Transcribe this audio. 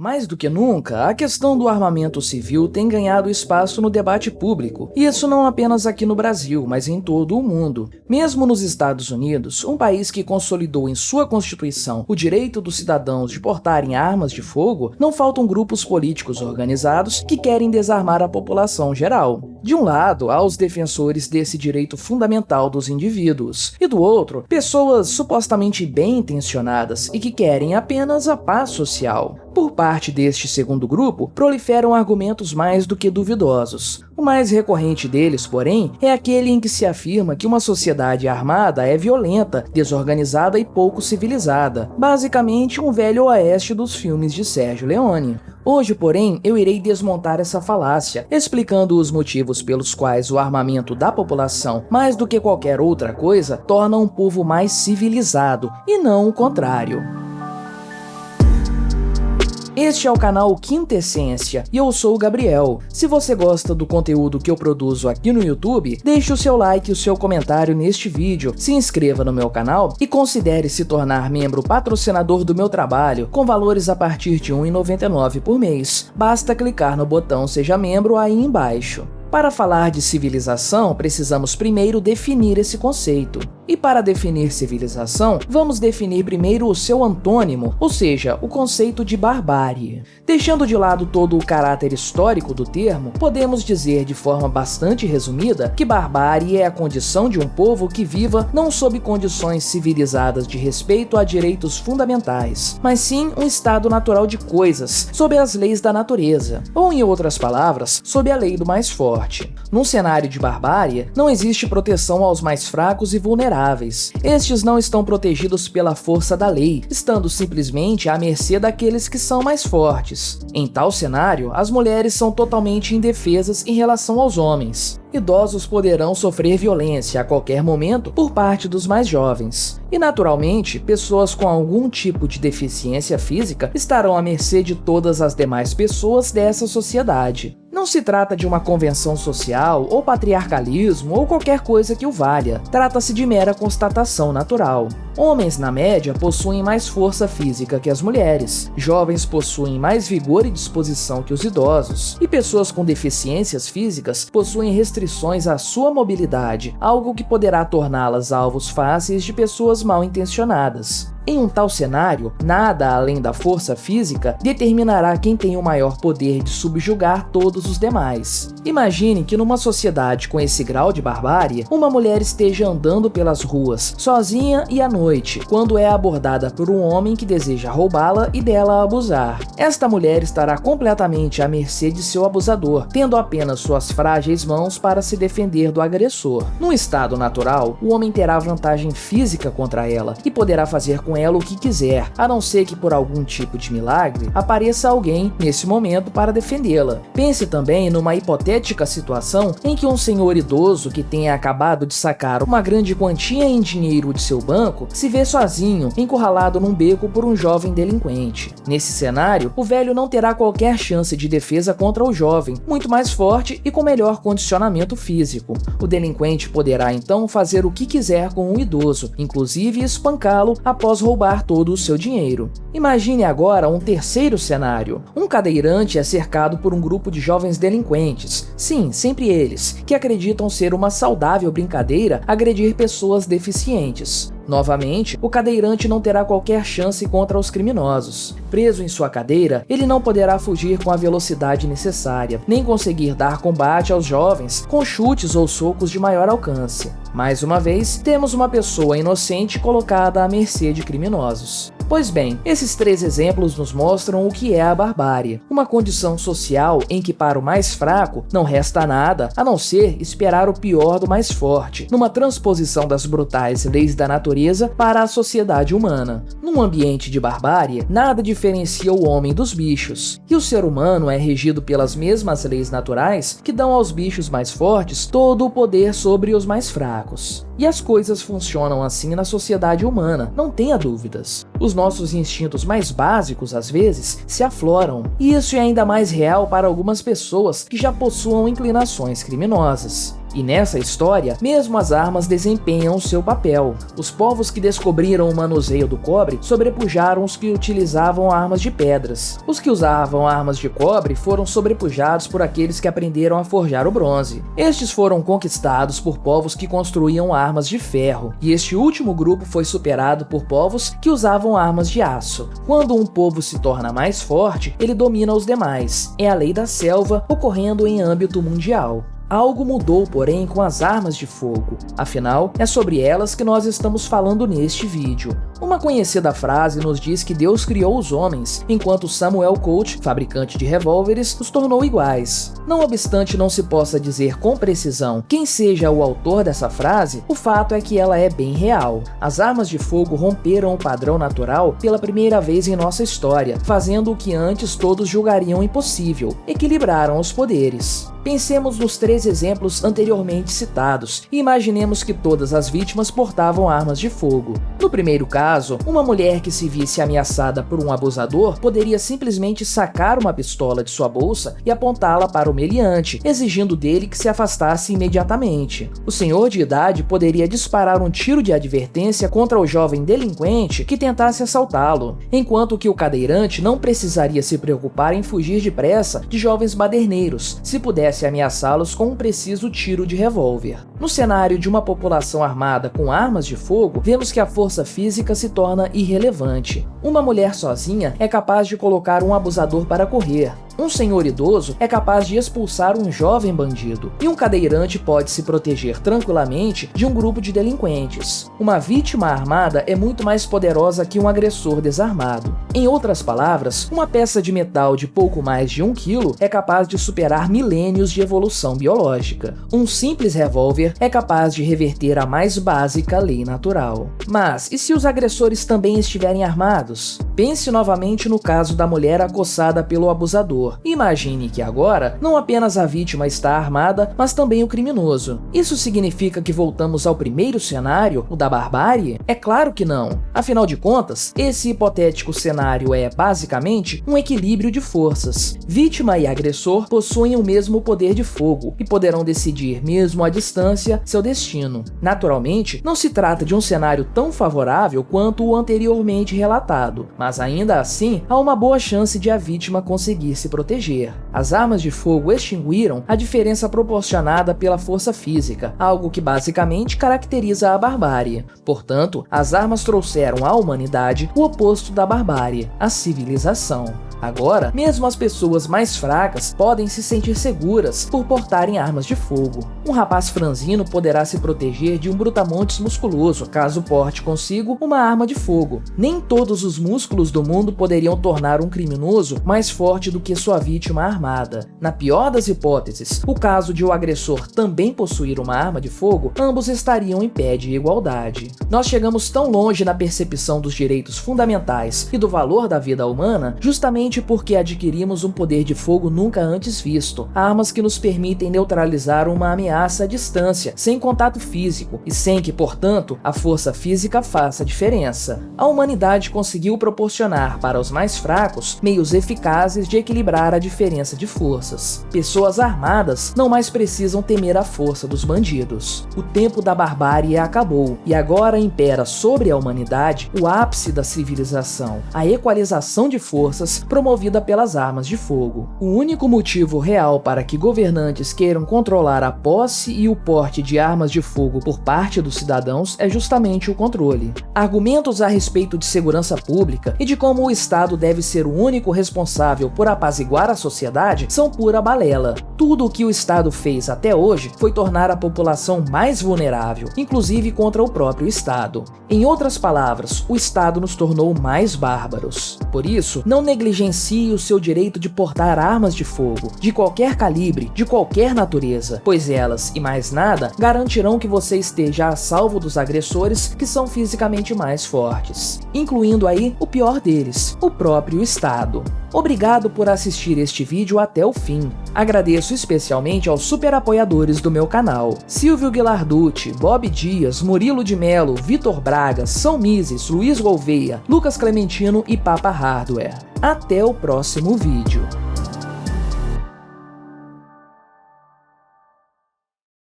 Mais do que nunca, a questão do armamento civil tem ganhado espaço no debate público, e isso não apenas aqui no Brasil, mas em todo o mundo. Mesmo nos Estados Unidos, um país que consolidou em sua Constituição o direito dos cidadãos de portarem armas de fogo, não faltam grupos políticos organizados que querem desarmar a população geral. De um lado, há os defensores desse direito fundamental dos indivíduos, e do outro, pessoas supostamente bem-intencionadas e que querem apenas a paz social. Por parte deste segundo grupo, proliferam argumentos mais do que duvidosos. O mais recorrente deles, porém, é aquele em que se afirma que uma sociedade armada é violenta, desorganizada e pouco civilizada, basicamente um velho oeste dos filmes de Sérgio Leone. Hoje, porém, eu irei desmontar essa falácia, explicando os motivos pelos quais o armamento da população, mais do que qualquer outra coisa, torna um povo mais civilizado, e não o contrário. Este é o canal Quinta Essência e eu sou o Gabriel. Se você gosta do conteúdo que eu produzo aqui no YouTube, deixe o seu like e o seu comentário neste vídeo, se inscreva no meu canal e considere se tornar membro patrocinador do meu trabalho, com valores a partir de R$ 1,99 por mês. Basta clicar no botão Seja Membro aí embaixo. Para falar de civilização, precisamos primeiro definir esse conceito. E para definir civilização, vamos definir primeiro o seu antônimo, ou seja, o conceito de barbárie. Deixando de lado todo o caráter histórico do termo, podemos dizer de forma bastante resumida que barbárie é a condição de um povo que viva não sob condições civilizadas de respeito a direitos fundamentais, mas sim um estado natural de coisas, sob as leis da natureza, ou em outras palavras, sob a lei do mais forte. Num cenário de barbárie, não existe proteção aos mais fracos e vulneráveis. Estes não estão protegidos pela força da lei, estando simplesmente à mercê daqueles que são mais fortes. Em tal cenário, as mulheres são totalmente indefesas em relação aos homens. Idosos poderão sofrer violência a qualquer momento por parte dos mais jovens. E, naturalmente, pessoas com algum tipo de deficiência física estarão à mercê de todas as demais pessoas dessa sociedade. Não se trata de uma convenção social, ou patriarcalismo, ou qualquer coisa que o valha. Trata-se de mera constatação natural. Homens, na média, possuem mais força física que as mulheres. Jovens possuem mais vigor e disposição que os idosos. E pessoas com deficiências físicas possuem restrições à sua mobilidade, algo que poderá torná-las alvos fáceis de pessoas mal intencionadas. Em um tal cenário, nada além da força física determinará quem tem o maior poder de subjugar todos os demais. Imagine que numa sociedade com esse grau de barbárie, uma mulher esteja andando pelas ruas, sozinha e à noite, quando é abordada por um homem que deseja roubá-la e dela abusar. Esta mulher estará completamente à mercê de seu abusador, tendo apenas suas frágeis mãos para se defender do agressor. Num estado natural, o homem terá vantagem física contra ela e poderá fazer com ela o que quiser, a não ser que por algum tipo de milagre apareça alguém nesse momento para defendê-la. Pense também numa hipotética situação em que um senhor idoso que tenha acabado de sacar uma grande quantia em dinheiro de seu banco se vê sozinho, encurralado num beco por um jovem delinquente. Nesse cenário, o velho não terá qualquer chance de defesa contra o jovem, muito mais forte e com melhor condicionamento físico. O delinquente poderá então fazer o que quiser com o idoso, inclusive espancá-lo após roubar todo o seu dinheiro. Imagine agora um terceiro cenário. Um cadeirante é cercado por um grupo de jovens delinquentes, sim, sempre eles, que acreditam ser uma saudável brincadeira agredir pessoas deficientes. Novamente, o cadeirante não terá qualquer chance contra os criminosos. Preso em sua cadeira, ele não poderá fugir com a velocidade necessária, nem conseguir dar combate aos jovens com chutes ou socos de maior alcance. Mais uma vez, temos uma pessoa inocente colocada à mercê de criminosos. Pois bem, esses três exemplos nos mostram o que é a barbárie, uma condição social em que para o mais fraco não resta nada a não ser esperar o pior do mais forte, numa transposição das brutais leis da natureza para a sociedade humana. Num ambiente de barbárie, nada diferencia o homem dos bichos, e o ser humano é regido pelas mesmas leis naturais que dão aos bichos mais fortes todo o poder sobre os mais fracos. E as coisas funcionam assim na sociedade humana, não tenha dúvidas. Os nossos instintos mais básicos, às vezes, se afloram, e isso é ainda mais real para algumas pessoas que já possuam inclinações criminosas. E nessa história, mesmo as armas desempenham seu papel. Os povos que descobriram o manuseio do cobre sobrepujaram os que utilizavam armas de pedras. Os que usavam armas de cobre foram sobrepujados por aqueles que aprenderam a forjar o bronze. Estes foram conquistados por povos que construíam armas de ferro, e este último grupo foi superado por povos que usavam armas de aço. Quando um povo se torna mais forte, ele domina os demais. É a lei da selva ocorrendo em âmbito mundial. Algo mudou, porém, com as armas de fogo. Afinal, é sobre elas que nós estamos falando neste vídeo. Uma conhecida frase nos diz que Deus criou os homens, enquanto Samuel Colt, fabricante de revólveres, os tornou iguais. Não obstante não se possa dizer com precisão quem seja o autor dessa frase, o fato é que ela é bem real. As armas de fogo romperam o padrão natural pela primeira vez em nossa história, fazendo o que antes todos julgariam impossível: equilibraram os poderes. Pensemos nos 3 exemplos anteriormente citados e imaginemos que todas as vítimas portavam armas de fogo. No primeiro caso, uma mulher que se visse ameaçada por um abusador poderia simplesmente sacar uma pistola de sua bolsa e apontá-la para o meliante, exigindo dele que se afastasse imediatamente. O senhor de idade poderia disparar um tiro de advertência contra o jovem delinquente que tentasse assaltá-lo, enquanto que o cadeirante não precisaria se preocupar em fugir depressa de jovens baderneiros, se pudesse ameaçá-los com um preciso tiro de revólver. No cenário de uma população armada com armas de fogo, vemos que a força física se torna irrelevante. Uma mulher sozinha é capaz de colocar um abusador para correr. Um senhor idoso é capaz de expulsar um jovem bandido, e um cadeirante pode se proteger tranquilamente de um grupo de delinquentes. Uma vítima armada é muito mais poderosa que um agressor desarmado. Em outras palavras, uma peça de metal de pouco mais de 1 quilo é capaz de superar milênios de evolução biológica. Um simples revólver é capaz de reverter a mais básica lei natural. Mas e se os agressores também estiverem armados? Pense novamente no caso da mulher acossada pelo abusador. Imagine que agora, não apenas a vítima está armada, mas também o criminoso. Isso significa que voltamos ao primeiro cenário, o da barbárie? É claro que não. Afinal de contas, esse hipotético cenário é, basicamente, um equilíbrio de forças. Vítima e agressor possuem o mesmo poder de fogo e poderão decidir, mesmo à distância, seu destino. Naturalmente, não se trata de um cenário tão favorável quanto o anteriormente relatado, mas ainda assim, há uma boa chance de a vítima conseguir se proteger. As armas de fogo extinguiram a diferença proporcionada pela força física, algo que basicamente caracteriza a barbárie. Portanto, as armas trouxeram à humanidade o oposto da barbárie, a civilização. Agora, mesmo as pessoas mais fracas podem se sentir seguras por portarem armas de fogo. Um rapaz franzino poderá se proteger de um brutamontes musculoso, caso porte consigo uma arma de fogo. Nem todos os músculos do mundo poderiam tornar um criminoso mais forte do que sua vítima armada. Na pior das hipóteses, o caso de o agressor também possuir uma arma de fogo, ambos estariam em pé de igualdade. Nós chegamos tão longe na percepção dos direitos fundamentais e do valor da vida humana justamente porque adquirimos um poder de fogo nunca antes visto, armas que nos permitem neutralizar uma ameaça à distância, sem contato físico, e sem que, portanto, a força física faça diferença. A humanidade conseguiu proporcionar para os mais fracos meios eficazes de equilibrar a diferença de forças. Pessoas armadas não mais precisam temer a força dos bandidos. O tempo da barbárie acabou, e agora impera sobre a humanidade o ápice da civilização, a equalização de forças promovida pelas armas de fogo. O único motivo real para que governantes queiram controlar a posse e o porte de armas de fogo por parte dos cidadãos é justamente o controle. Argumentos a respeito de segurança pública e de como o Estado deve ser o único responsável por apaziguar a sociedade são pura balela. Tudo o que o Estado fez até hoje foi tornar a população mais vulnerável, inclusive contra o próprio Estado. Em outras palavras, o Estado nos tornou mais bárbaros. Por isso, não negligencie o seu direito de portar armas de fogo, de qualquer calibre, de qualquer natureza, pois elas, e mais nada, garantirão que você esteja a salvo dos agressores que são fisicamente mais fortes, incluindo aí o pior deles, o próprio Estado. Obrigado por assistir este vídeo até o fim. Agradeço especialmente aos super apoiadores do meu canal: Silvio Guilarducci, Bob Dias, Murilo de Melo, Vitor Braga, São Mises, Luiz Gouveia, Lucas Clementino e Papa Hardware. Até o próximo vídeo.